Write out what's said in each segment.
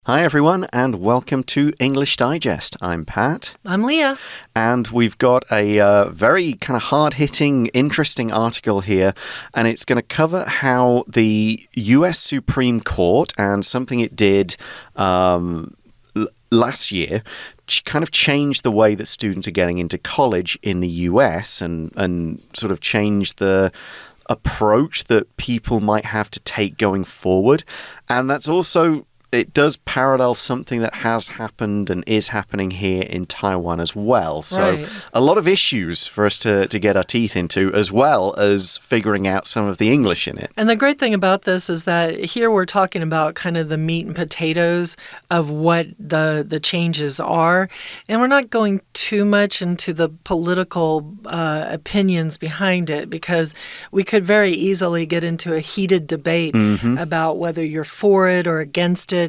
Hi everyone and welcome to English Digest. I'm Pat. I'm Leah. And we've got a very kind of hard-hitting, interesting article here, and it's going to cover how the US Supreme Court and something it did last year kind of changed the way that students are getting into college in the US and sort of changed the approach that people might have to take going forward. And that's also... It does parallel something that has happened and is happening here in Taiwan as well. So a lot of issues for us to get our teeth into, as well as figuring out some of the English in it. And the great thing about this is that here we're talking about kind of the meat and potatoes of what the changes are. And we're not going too much into the political opinions behind it, because we could very easily get into a heated debate about whether you're for it or against it.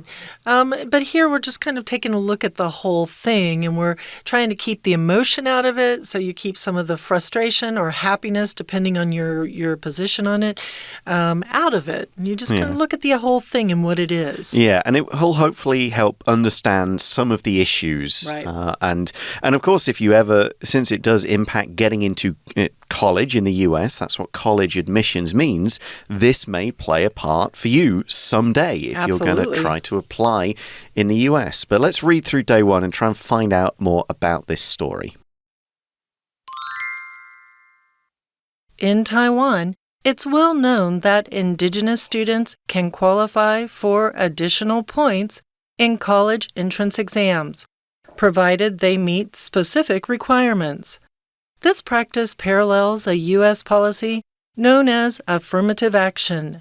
But here we're just kind of taking a look at the whole thing, and we're trying to keep the emotion out of it, so you keep some of the frustration or happiness, depending on your position on it, out of it. And you just kind of look at the whole thing and what it is. Yeah, and it will hopefully help understand some of the issues. Right. And of course, if you ever, since it does impact getting into college in the US, that's what college admissions means, this may play a part for you someday if you're going to try to apply in the US. But let's read through day one and try and find out more about this story. In Taiwan, it's well known that indigenous students can qualify for additional points in college entrance exams, provided they meet specific requirements. This practice parallels a U.S. policy known as affirmative action.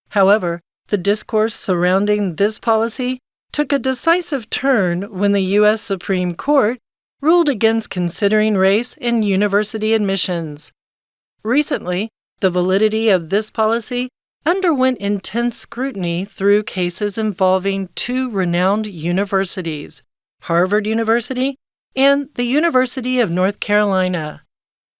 However, the discourse surrounding this policy took a decisive turn when the U.S. Supreme Court ruled against considering race in university admissions. Recently, the validity of this policy underwent intense scrutiny through cases involving two renowned universities, Harvard University and the University of North Carolina.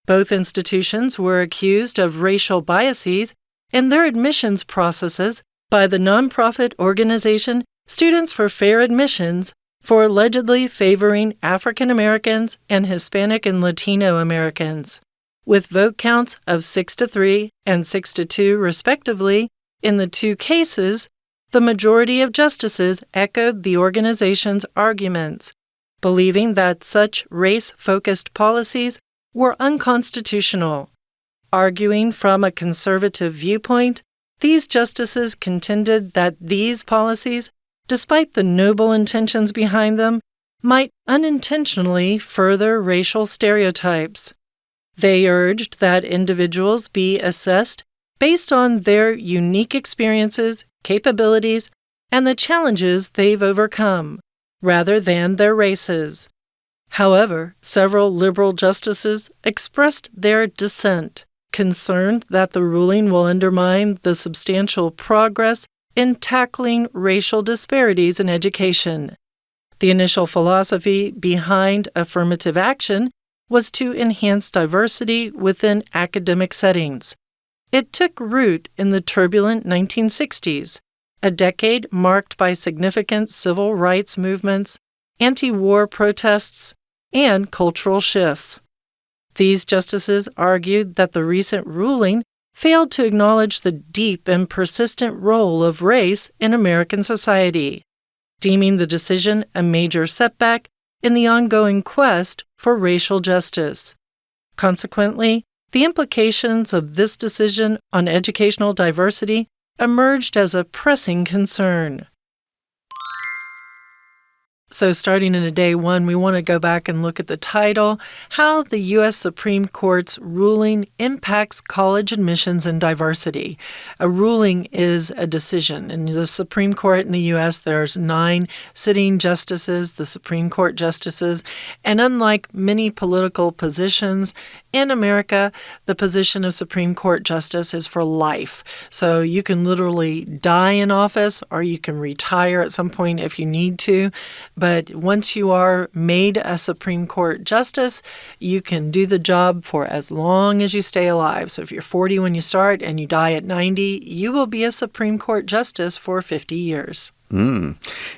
Both institutions were accused of racial biases in their admissions processes by the nonprofit organization Students for Fair Admissions for allegedly favoring African Americans and Hispanic and Latino Americans. With vote counts of 6-3 and 6-2 respectively in the two cases, the majority of justices echoed the organization's arguments, believing that such race-focused policies were unconstitutional. Arguing from a conservative viewpoint, these justices contended that these policies, despite the noble intentions behind them, might unintentionally further racial stereotypes. They urged that individuals be assessed based on their unique experiences, capabilities, and the challenges they've overcome, rather than their races. However, several liberal justices expressed their dissent, concerned that the ruling will undermine the substantial progress in tackling racial disparities in education. The initial philosophy behind affirmative action was to enhance diversity within academic settings. It took root in the turbulent 1960s, a decade marked by significant civil rights movements, anti-war protests, and cultural shifts. These justices argued that the recent ruling failed to acknowledge the deep and persistent role of race in American society, deeming the decision a major setback in the ongoing quest for racial justice. Consequently, the implications of this decision on educational diversity emerged as a pressing concern. So starting in day one, we want to go back and look at the title, How the U.S. Supreme Court's Ruling Impacts College Admissions and Diversity. A ruling is a decision. In the Supreme Court in the U.S., there's 9 sitting justices, the Supreme Court justices, and unlike many political positions in America, the position of Supreme Court justice is for life. So you can literally die in office or you can retire at some point if you need to. But once you are made a Supreme Court justice, you can do the job for as long as you stay alive. So if you're 40 when you start and you die at 90, you will be a Supreme Court justice for 50 years.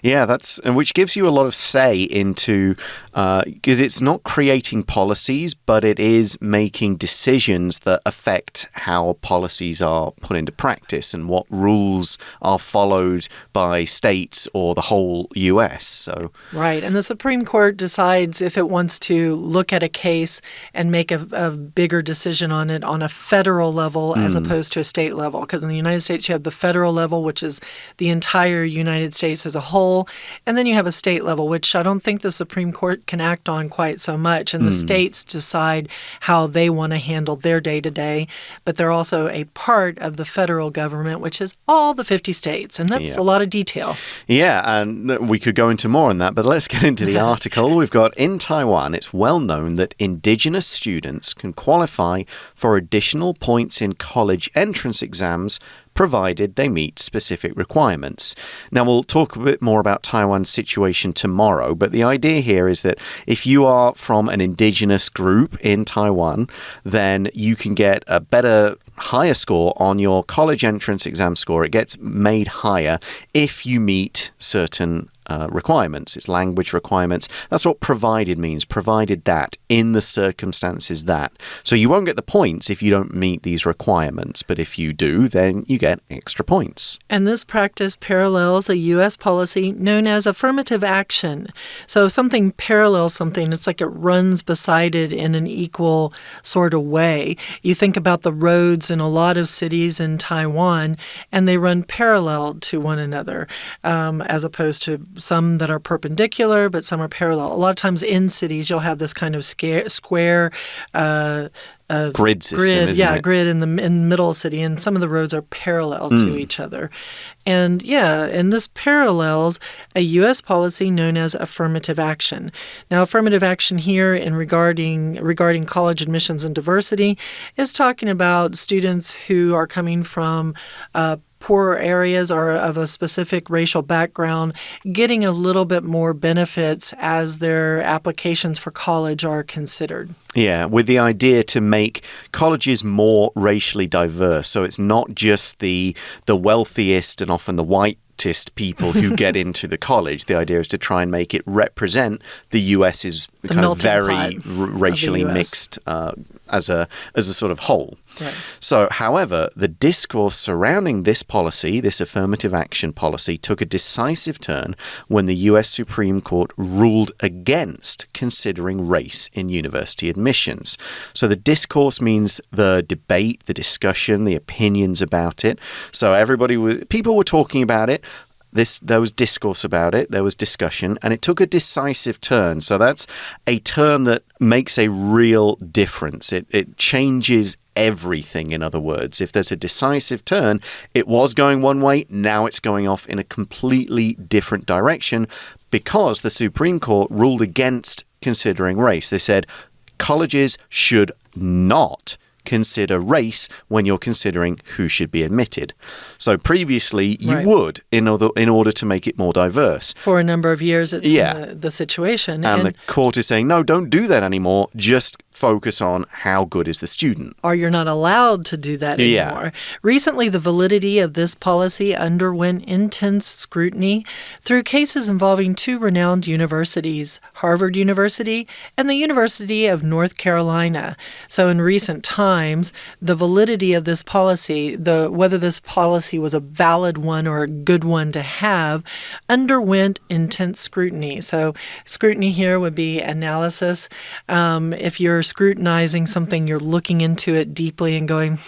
Yeah, which gives you a lot of say into, because it's not creating policies, but it is making decisions that affect how policies are put into practice and what rules are followed by states or the whole U.S. So right, and the Supreme Court decides if it wants to look at a case and make a bigger decision on it on a federal level as opposed to a state level. Because in the United States, you have the federal level, which is the entire United States as a whole, and then you have a state level, which I don't think the Supreme Court can act on quite so much, and the states decide how they want to handle their day-to-day, but they're also a part of the federal government, which is all the 50 states, and that's a lot of detail. Yeah, and we could go into more on that, but let's get into the article. We've got, in Taiwan, it's well known that indigenous students can qualify for additional points in college entrance exams provided they meet specific requirements. Now, we'll talk a bit more about Taiwan's situation tomorrow, but the idea here is that if you are from an indigenous group in Taiwan, then you can get a higher score on your college entrance exam score. It gets made higher if you meet certain requirements. It's language requirements. That's what provided means. Provided that, in the circumstances that. So you won't get the points if you don't meet these requirements, but if you do, then you get extra points. And this practice parallels a U.S. policy known as affirmative action. So if something parallels something, it's like it runs beside it in an equal sort of way. You think about the roads in a lot of cities in Taiwan, and they run parallel to one another, as opposed to some that are perpendicular, but some are parallel. A lot of times in cities, you'll have this kind of square grid system, isn't it? Grid in the middle of the city, and some of the roads are parallel to each other. And this parallels a U.S. policy known as affirmative action. Now, affirmative action here in regarding college admissions and diversity is talking about students who are coming from poorer areas or of a specific racial background getting a little bit more benefits as their applications for college are considered. Yeah, with the idea to make colleges more racially diverse. So it's not just the wealthiest and often the whitest people who get into the college. The idea is to try and make it represent the US's kind of very racially mixed as a sort of whole. Right. So, however, the discourse surrounding this policy, this affirmative action policy, took a decisive turn when the US Supreme Court ruled against considering race in university admissions. So the discourse means the debate, the discussion, the opinions about it. So people were talking about it. There was discourse about it, there was discussion, and it took a decisive turn. So that's a turn that makes a real difference. It changes everything, in other words. If there's a decisive turn, it was going one way, now it's going off in a completely different direction because the Supreme Court ruled against considering race. They said colleges should not consider race when you're considering who should be admitted. So previously you would in order to make it more diverse. For a number of years it's been the situation. And the court is saying, no, don't do that anymore. Just focus on how good is the student. Or you're not allowed to do that anymore. Recently, the validity of this policy underwent intense scrutiny through cases involving two renowned universities, Harvard University and the University of North Carolina. So in recent times, the validity of this policy, whether this policy was a valid one or a good one to have, underwent intense scrutiny. So scrutiny here would be analysis. If you're scrutinizing something, you're looking into it deeply and going,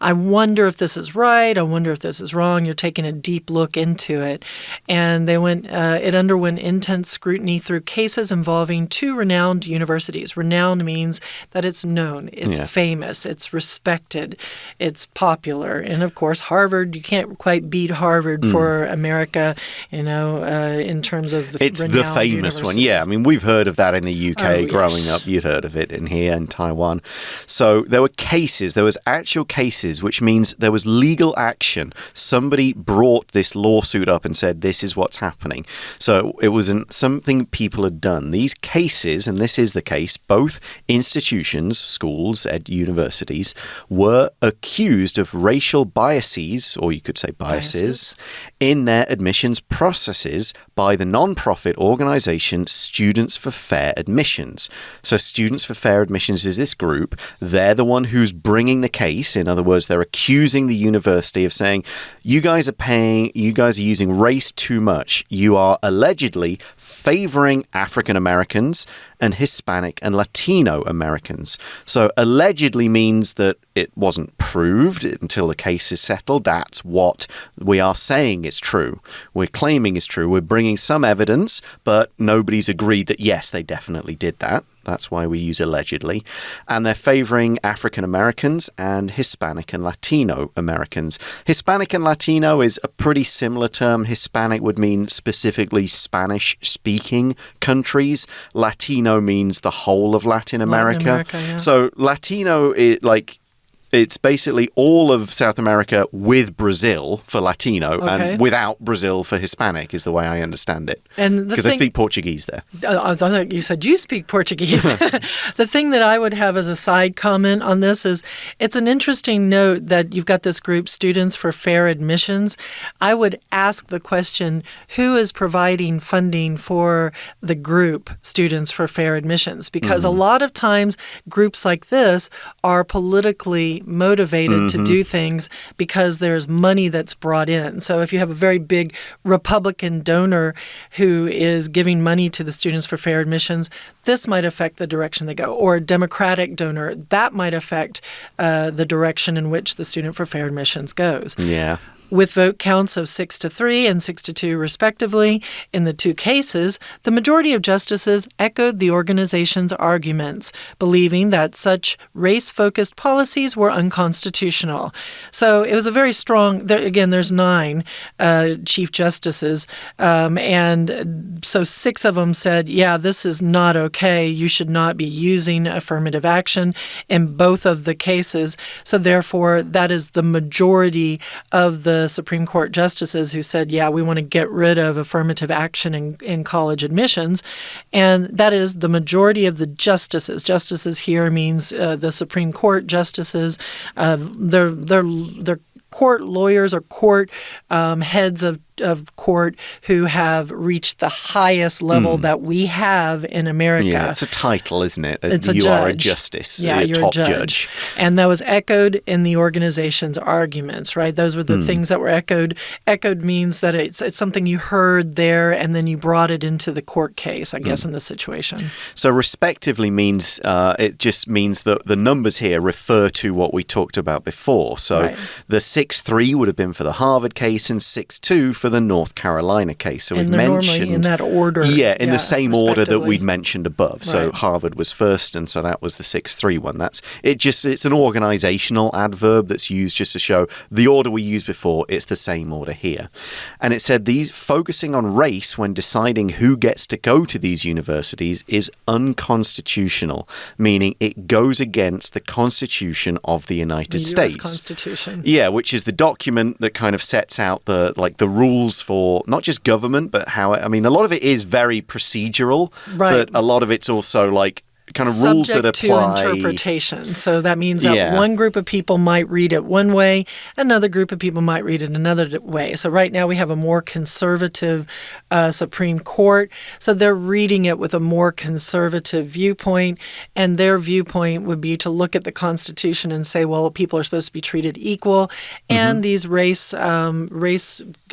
I wonder if this is right. I wonder if this is wrong. You're taking a deep look into it. And it underwent intense scrutiny through cases involving two renowned universities. Renowned means that it's known, it's famous, it's respected, it's popular. And of course, Harvard, you can't quite beat Harvard for America, in terms of the It's the famous university. one. Yeah, I mean, we've heard of that in the UK growing up. You'd heard heard of it in here in Taiwan. So there were cases, there was actual cases, which means there was legal action. Somebody brought this lawsuit up and said, this is what's happening. So it wasn't something people had done. These cases, and this is the case, both institutions, schools, universities, were accused of racial biases, or you could say biases, in their admissions processes by the non-profit organization Students for Fair Admissions. So Students for Fair Admissions is this group. They're the one who's bringing the case. In other words, they're accusing the university of saying, you guys are using race too much. You are allegedly favoring African Americans and Hispanic and Latino Americans. So allegedly means that it wasn't proved until the case is settled. That's what we are saying is true. We're claiming is true. We're bringing some evidence, but nobody's agreed that, yes, they definitely did that. That's why we use allegedly. And they're favoring African Americans and Hispanic and Latino Americans. Hispanic and Latino is a pretty similar term. Hispanic would mean specifically Spanish-speaking countries. Latino means the whole of Latin America. Yeah. So Latino is it's basically all of South America with Brazil for Latino and without Brazil for Hispanic is the way I understand it. Because they speak Portuguese there. I thought you said you speak Portuguese. The thing that I would have as a side comment on this is it's an interesting note that you've got this group, Students for Fair Admissions. I would ask the question, who is providing funding for the group, Students for Fair Admissions? Because a lot of times groups like this are politically motivated to do things because there's money that's brought in. So if you have a very big Republican donor who is giving money to the Students for Fair Admissions, this might affect the direction they go. Or a Democratic donor, that might affect the direction in which the Student for Fair Admissions goes. Yeah. With vote counts of 6-3 and 6-2 respectively in the two cases, the majority of justices echoed the organization's arguments, believing that such race-focused policies were unconstitutional. So it was a very strong, again, there's 9 chief justices, and so 6 of them said, yeah, this is not okay. You should not be using affirmative action in both of the cases. So therefore, that is the majority of the Supreme Court justices who said, yeah, we want to get rid of affirmative action in college admissions. And that is the majority of the justices. Justices here means the Supreme Court justices. They're court lawyers or court heads of court who have reached the highest level that we have in America. Yeah, it's a title, isn't it? It's a you judge. are a justice, yeah, you're top a judge. And that was echoed in the organization's arguments, right? Those were the things that were echoed. Echoed means that it's something you heard there and then you brought it into the court case, I guess, in this situation. So respectively means, it just means that the numbers here refer to what we talked about before. So the 6-3 would have been for the Harvard case and 6-2 for the North Carolina case. So we've mentioned normally in that order. Yeah, in the same order that we'd mentioned above. So Harvard was first, and so that was the 6-3 one. It's an organizational adverb that's used just to show the order we used before, it's the same order here. And it said these focusing on race when deciding who gets to go to these universities is unconstitutional, meaning it goes against the Constitution of the United States. The U.S. Constitution. Yeah, which is the document that kind of sets out the rules for not just government, but how, a lot of it is very procedural, but a lot of it's also kind of rules that apply. Subject to interpretation. So that means that one group of people might read it one way, another group of people might read it another way. So right now we have a more conservative Supreme Court. So they're reading it with a more conservative viewpoint, and their viewpoint would be to look at the Constitution and say, well, people are supposed to be treated equal, and these race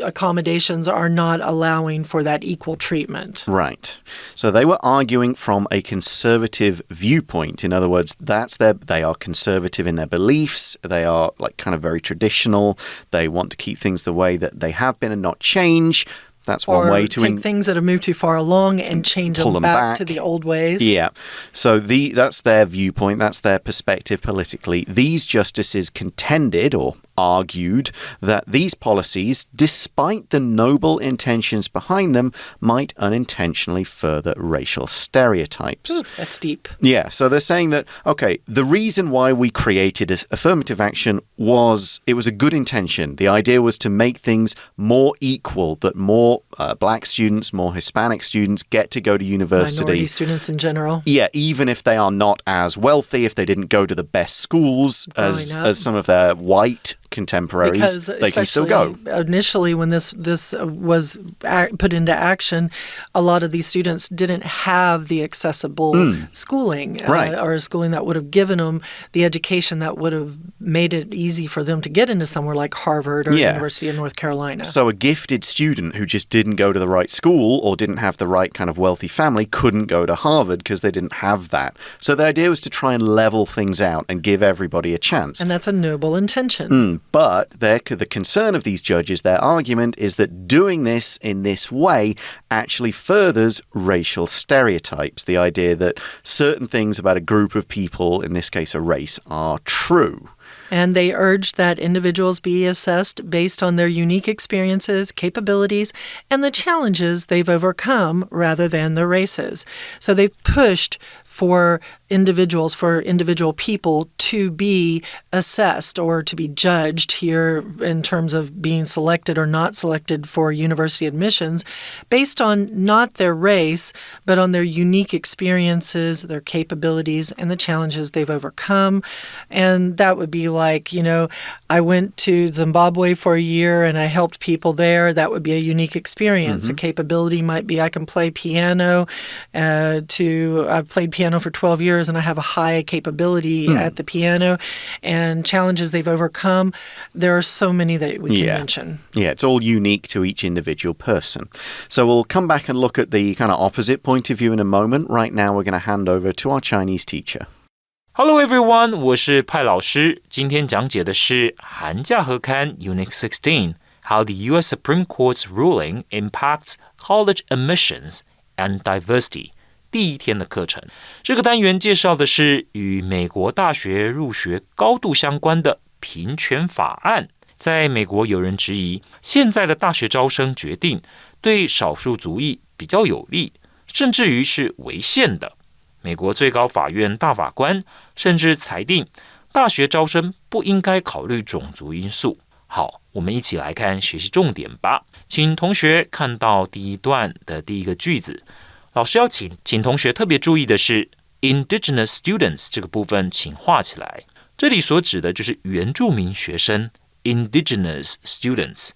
accommodations are not allowing for that equal treatment. Right. So they were arguing from a conservative viewpoint. In other words, they are conservative in their beliefs. They are kind of very traditional. They want to keep things the way that they have been and not change. That's one way to take things that have moved too far along and change them back to the old ways. Yeah. So that's their viewpoint. That's their perspective politically. These justices contended or argued that these policies, despite the noble intentions behind them, might unintentionally further racial stereotypes. Ooh, that's deep. Yeah, so they're saying that, okay, the reason why we created affirmative action was it was a good intention. The idea was to make things more equal, that more black students, more Hispanic students get to go to university. Minority students in general. Yeah, even if they are not as wealthy, if they didn't go to the best schools as some of their white contemporaries, because they can still go. Initially, when this was put into action, a lot of these students didn't have the accessible schooling, or schooling that would have given them the education that would have made it easy for them to get into somewhere like Harvard or University of North Carolina. So a gifted student who just didn't go to the right school or didn't have the right kind of wealthy family couldn't go to Harvard because they didn't have that. So the idea was to try and level things out and give everybody a chance. And that's a noble intention. But the concern of these judges, their argument is that doing this in this way actually furthers racial stereotypes, the idea that certain things about a group of people, in this case a race, are true. And they urged that individuals be assessed based on their unique experiences, capabilities, and the challenges they've overcome rather than their races. So they've pushed for individual people to be assessed or to be judged here in terms of being selected or not selected for university admissions based on not their race, but on their unique experiences, their capabilities, and the challenges they've overcome. And that would be like, I went to Zimbabwe for a year and I helped people there. That would be a unique experience. A capability might be I can play piano. I've played piano for 12 years and I have a high capability at the piano, and challenges they've overcome. There are so many that we can mention. Yeah, it's all unique to each individual person. So we'll come back and look at the kind of opposite point of view in a moment. Right now, we're going to hand over to our Chinese teacher. Hello everyone, 我是派老师。今天讲解的是寒假合刊 Unit16, How the U.S. Supreme Court's ruling impacts college admissions and diversity. 第一天的课程，这个单元介绍的是与美国大学入学高度相关的平权法案。在美国，有人质疑现在的大学招生决定对少数族裔比较有利，甚至于是违宪的。美国最高法院大法官甚至裁定大学招生不应该考虑种族因素。好，我们一起来看学习重点吧。请同学看到第一段的第一个句子。老师要请同学特别注意的是 indigenous students 这个部分请画起来，这里所指的就是原住民学生 indigenous students。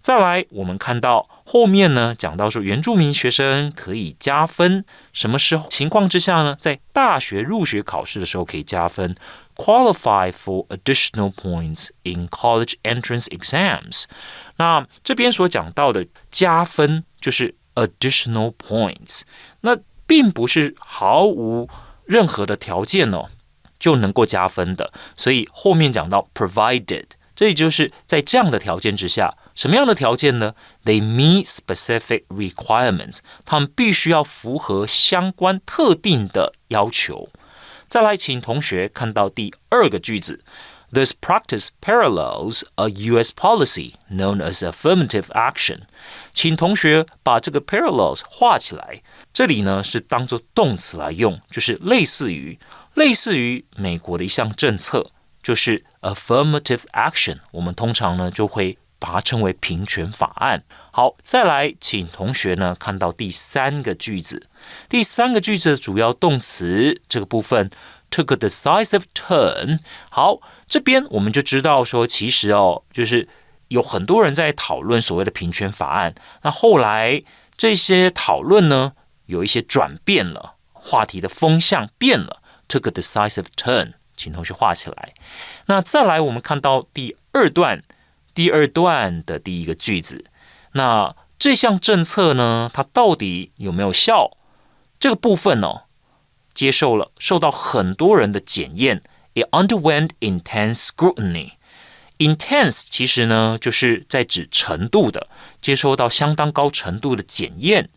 再来我们看到后面呢讲到说原住民学生可以加分，什么时候情况之下呢？在大学入学考试的时候可以加分， qualify for additional points in college entrance exams。 那这边所讲到的加分就是additional points， 那并不是毫无任何的条件就能够加分的，所以后面讲到 provided， 这也就是在这样的条件之下，什么样的条件呢？ They meet specific requirements， 他们必须要符合相关特定的要求。再来，请同学看到第二个句子。This practice parallels a U.S. policy known as affirmative action。 请同学把这个 parallels 画起来，这里呢是当作动词来用，就是类似于美国的一项政策，就是 affirmative action， 我们通常呢就会把它称为平权法案。好，再来请同学呢看到第三个句子。第三个句子的主要动词这个部分took a decisive turn。 好，这边我们就知道说其实就是有很多人在讨论所谓的平权法案，那后来这些讨论呢有一些转变了，话题的风向变了， took a decisive turn， 请同学画起来。那再来我们看到第二段的第一个句子，那这项政策呢它到底有没有效，这个部分受到很多人的检验。 It underwent intense scrutiny。 Intense 其实呢就是在指程度的，接受到相当高程度的检验。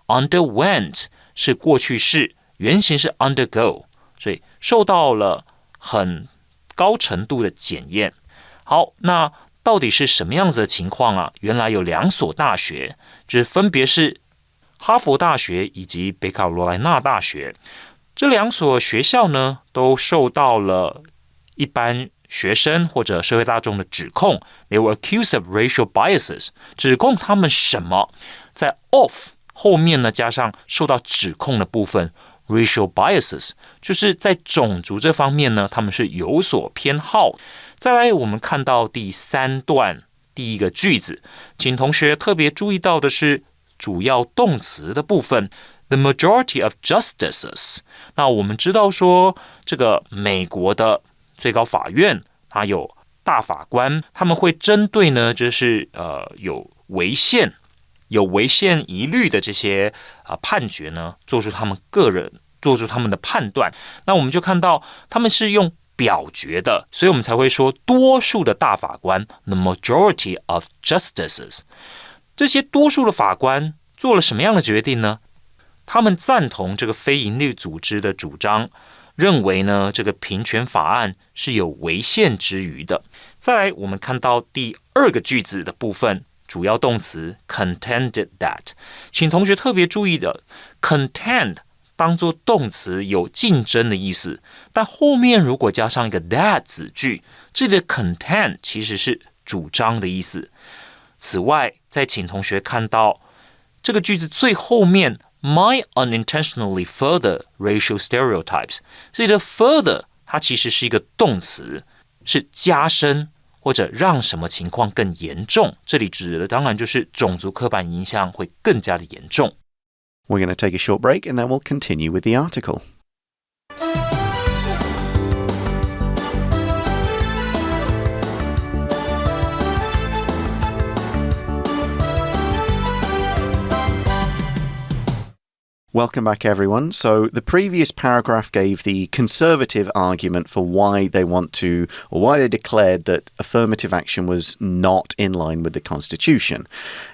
Underwent 是过去式，原型是 undergo， 所以受到了很高程度的检验。好，那到底是什么样子的情况啊？原来有2所大学，就是分别是哈佛大学以及北卡罗来纳大学。这2所学校呢，都受到了一般学生或者社会大众的指控。They were accused of racial biases， 指控他们什么？在 of 后面呢，加上受到指控的部分 racial biases， 就是在种族这方面呢，他们是有所偏好。再来，我们看到第3段第一个句子，请同学特别注意到的是主要动词的部分 the majority of justices。 那我们知道说，这个美国的最高法院它有大法官，他们会针对呢，就是有违宪疑虑的这些判决呢，做出他们的判断。那我们就看到他们是用表决的，所以我们才会说多数的大法官 the majority of justices。 这些多数的法官做了什么样的决定呢？他们赞同这个非营利组织的主张，认为呢这个平权法案是有违宪之余的。再来，我们看到第2个句子的部分，主要动词 contended that， 请同学特别注意的 contend 当作动词有竞争的意思，但后面如果加上一个 that 子句，这里的 contend 其实是主张的意思。此外，再请同学看到这个句子最后面 might unintentionally further racial stereotypes， 这里的 further 它其实是一个动词，是加深或者让什么情况更严重，这里指的当然就是种族刻板印象会更加的严重。We're going to take a short break and then we'll continue with the article. Welcome back, everyone. So the previous paragraph gave the conservative argument for why they want to, or why they declared that affirmative action was not in line with the Constitution.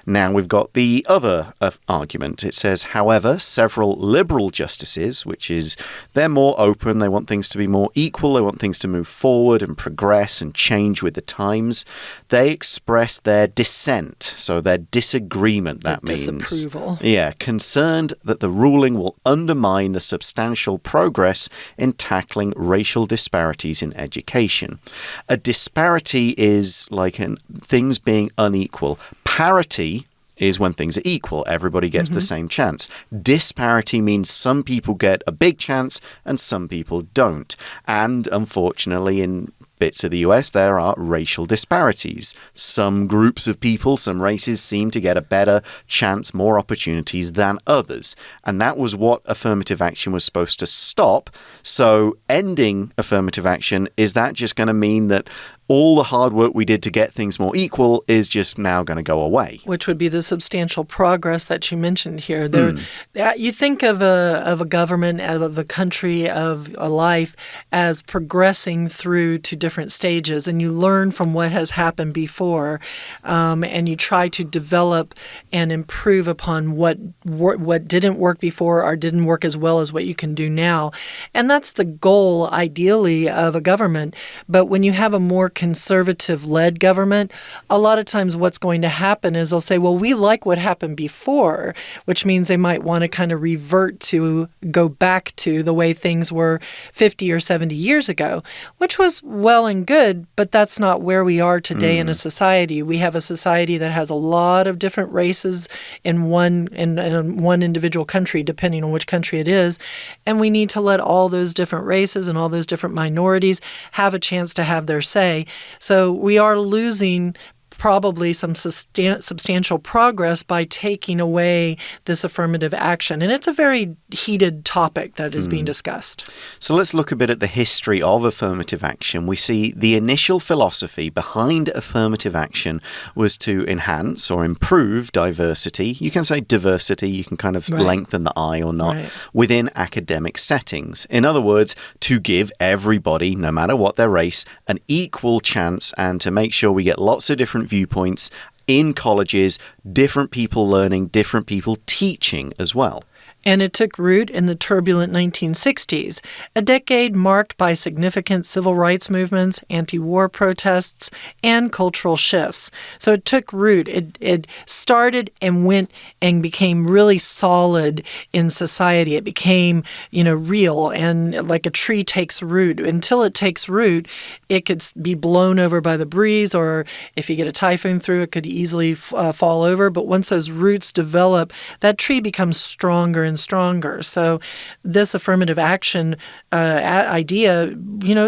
Now we've got the other argument. It says, however, several liberal justices, which is they're more open, they want things to be more equal, they want things to move forward and progress and change with the times. They express their dissent, so their disagreement, that means. Disapproval. Yeah, concerned that the ruling will undermine the substantial progress in tackling racial disparities in education. A disparity is like things being unequal. Parity is when things are equal. Everybody gets the same chance. Disparity means some people get a big chance and some people don't. And unfortunately, in bits of the US, there are racial disparities. Some groups of people, some races seem to get a better chance, more opportunities than others. And that was what affirmative action was supposed to stop. So ending affirmative action, is that just going to mean that all the hard work we did to get things more equal is just now going to go away? Which would be the substantial progress that you mentioned here. You think of a government, of a country, of a life as progressing through to different stages, and you learn from what has happened before, and you try to develop and improve upon what didn't work before or didn't work as well as what you can do now. And that's the goal, ideally, of a government. But when you have a more conservative-led government, a lot of times what's going to happen is they'll say, well, we like what happened before, which means they might want to kind of go back to the way things were 50 or 70 years ago, which was well and good, but that's not where we are today in a society. We have a society that has a lot of different races in one individual country, depending on which country it is, and we need to let all those different races and all those different minorities have a chance to have their say. So we are losing probably some substantial progress by taking away this affirmative action. And it's a very heated topic that is being discussed. So let's look a bit at the history of affirmative action. We see the initial philosophy behind affirmative action was to enhance or improve diversity. You can say diversity, you can kind of lengthen the I or not, within academic settings. In other words, to give everybody, no matter what their race, an equal chance and to make sure we get lots of different viewpoints in colleges, different people learning, different people teaching as well. And it took root in the turbulent 1960s, a decade marked by significant civil rights movements, anti-war protests, and cultural shifts. So it took root. It started and went and became really solid in society. It became, real, and like a tree takes root. Until it takes root, it could be blown over by the breeze, or if you get a typhoon through, it could easily fall over. But once those roots develop, that tree becomes stronger and stronger. So this affirmative action idea,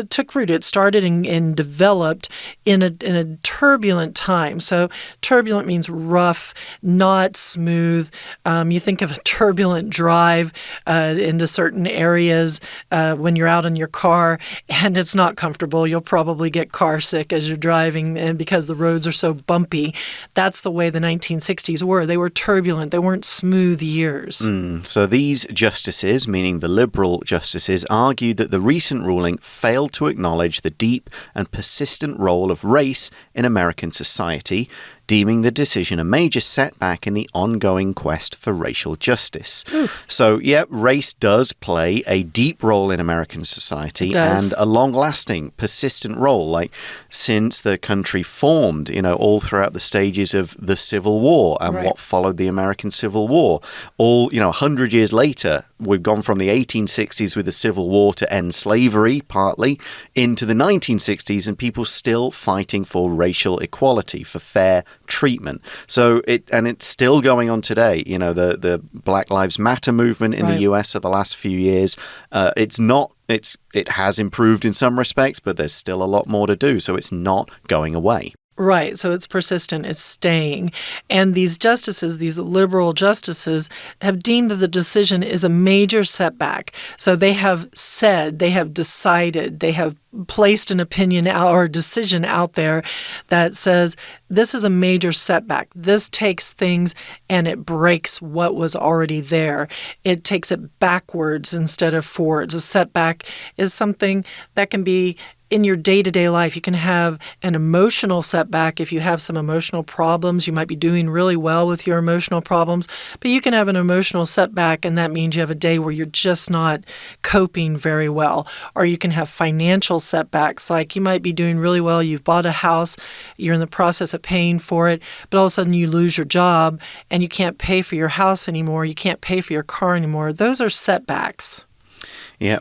took root. It started and developed in a turbulent time. So turbulent means rough, not smooth. You think of a turbulent drive into certain areas when you're out in your car, and it's not comfortable. You'll probably get car sick as you're driving, and because the roads are so bumpy. That's the way the 1960s were. They were turbulent. They weren't smooth years. So these justices, meaning the liberal justices, argued that the recent ruling failed to acknowledge the deep and persistent role of race in American society, deeming the decision a major setback in the ongoing quest for racial justice. So, race does play a deep role in American society and a long-lasting, persistent role, like since the country formed, all throughout the stages of the Civil War and what followed the American Civil War. All, 100 years later, we've gone from the 1860s with the Civil War to end slavery, partly, into the 1960s, and people still fighting for racial equality, for fair treatment. So it's still going on today. The Black Lives Matter movement in the US of the last few years, it has improved in some respects, but there's still a lot more to do. So it's not going away. Right, so it's persistent, it's staying. And these justices, these liberal justices, have deemed that the decision is a major setback. So they have said, they have decided, they have placed an opinion or decision out there that says this is a major setback. This takes things and it breaks what was already there. It takes it backwards instead of forwards. A setback is something that can be in your day-to-day life. You can have an emotional setback. If you have some emotional problems, you might be doing really well with your emotional problems, but you can have an emotional setback, and that means you have a day where you're just not coping very well. Or you can have financial setbacks, like you might be doing really well, you've bought a house, you're in the process of paying for it, but all of a sudden you lose your job and you can't pay for your house anymore, you can't pay for your car anymore. Those are setbacks.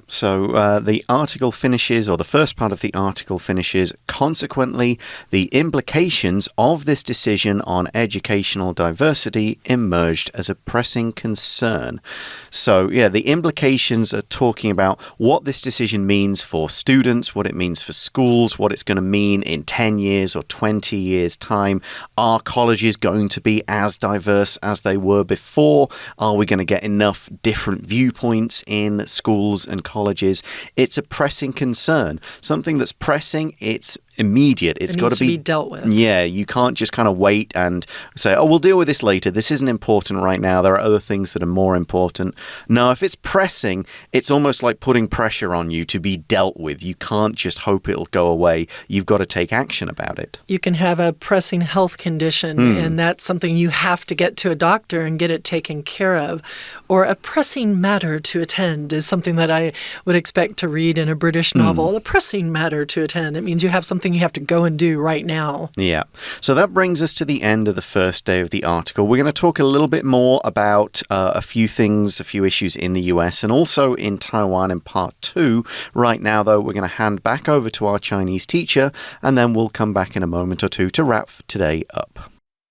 So the article finishes, or the first part of the article finishes, consequently, the implications of this decision on educational diversity emerged as a pressing concern. So, the implications are talking about what this decision means for students, what it means for schools, what it's going to mean in 10 years or 20 years' time. Are colleges going to be as diverse as they were before? Are we going to get enough different viewpoints in schools and colleges? It's a pressing concern. Something that's pressing, it's immediate. It's got to be dealt with. Yeah, you can't just kind of wait and say, we'll deal with this later. This isn't important right now. There are other things that are more important. No, if it's pressing, it's almost like putting pressure on you to be dealt with. You can't just hope it'll go away. You've got to take action about it. You can have a pressing health condition, and that's something you have to get to a doctor and get it taken care of. Or a pressing matter to attend is something that I would expect to read in a British novel. A pressing matter to attend. It means you have something you have to go and do right now. Yeah. So that brings us to the end of the first day of the article. We're going to talk a little bit more about a few things, a few issues in the US and also in Taiwan in part 2. Right now, though, we're going to hand back over to our Chinese teacher, and then we'll come back in a moment or two to wrap today up.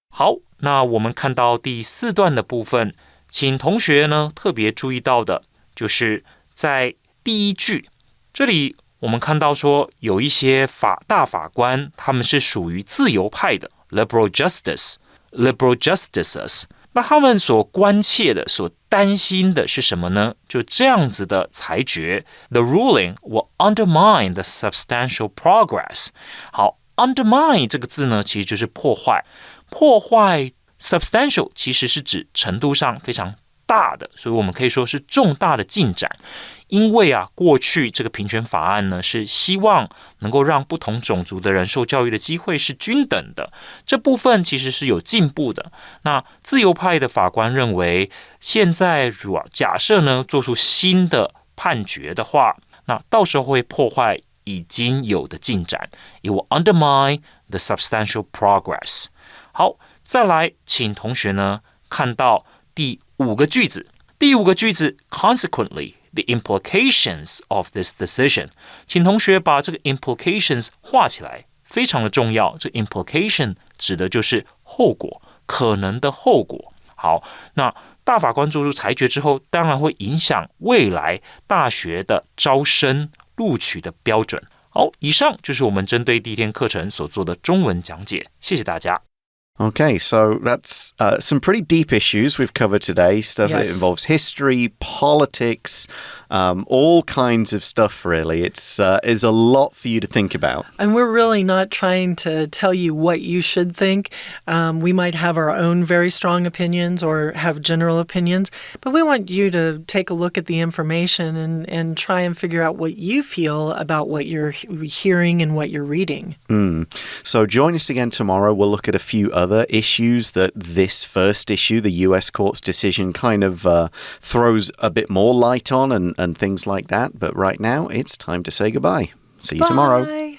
好，那我们看到第4段的部分，请同学呢特别注意到的就是在第一句这里。我们看到说有一些大法官他们是属于自由派的 liberal justices， 那他们所关切的所担心的是什么呢？就这样子的裁决 The ruling will undermine the substantial progress。 好， undermine 这个字呢其实就是破坏 substantial 其实是指程度上非常大的，所以我们可以说是重大的进展。因为过去这个平权法案呢，是希望能够让不同种族的人受教育的机会是均等的，这部分其实是有进步的。那自由派的法官认为，现在假设呢做出新的判决的话，那到时候会破坏已经有的进展 ，It will undermine the substantial progress。好，再来，请同学呢看到第5个句子。第5个句子 ，consequently。The implications of this decision， 请同学把这个 implications 画起来，非常的重要。这 implication 指的就是后果，可能的后果。好，那大法官做出裁决之后，当然会影响未来大学的招生录取的标准。好，以上就是我们针对第1天课程所做的中文讲解，谢谢大家。Okay, so that's some pretty deep issues we've covered today. Stuff that involves history, politics, all kinds of stuff, really. It's a lot for you to think about. And we're really not trying to tell you what you should think. We might have our own very strong opinions or have general opinions, but we want you to take a look at the information and try and figure out what you feel about what you're hearing and what you're reading. So join us again tomorrow. We'll look at a few other issues that this first issue, the US court's decision, kind of throws a bit more light on and things like that. But right now, it's time to say goodbye. See you tomorrow.